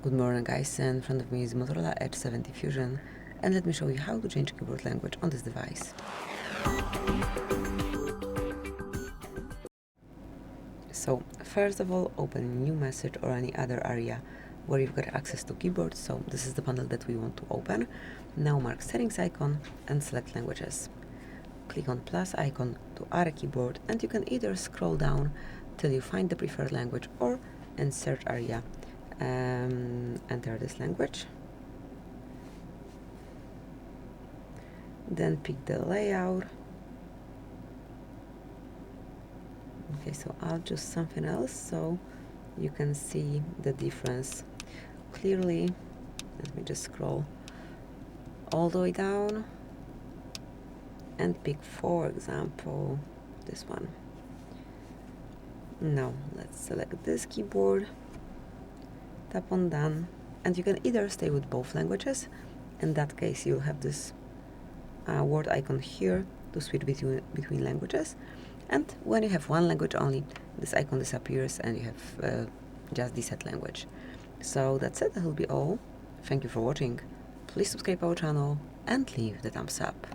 Good morning guys, in front of me is Motorola Edge 70 Fusion, and let me show you how to change keyboard language on this device. So first of all, open a new message or any other area where you've got access to keyboard. So this is the panel that we want to open. Now mark settings icon and select languages. Click on plus icon to add a keyboard, and you can either scroll down till you find the preferred language, or in search area enter this language. Then pick the layout. Okay, so I'll choose something else so you can see the difference clearly. Let me just scroll all the way down and pick, for example, this one. Now let's select this keyboard, tap on done, and you can either stay with both languages. In that case, you'll have this word icon here to switch between languages, and when you have one language only, this icon disappears and you have just the set language. So that's it, that will be all. Thank you for watching. Please subscribe our channel and leave the thumbs up.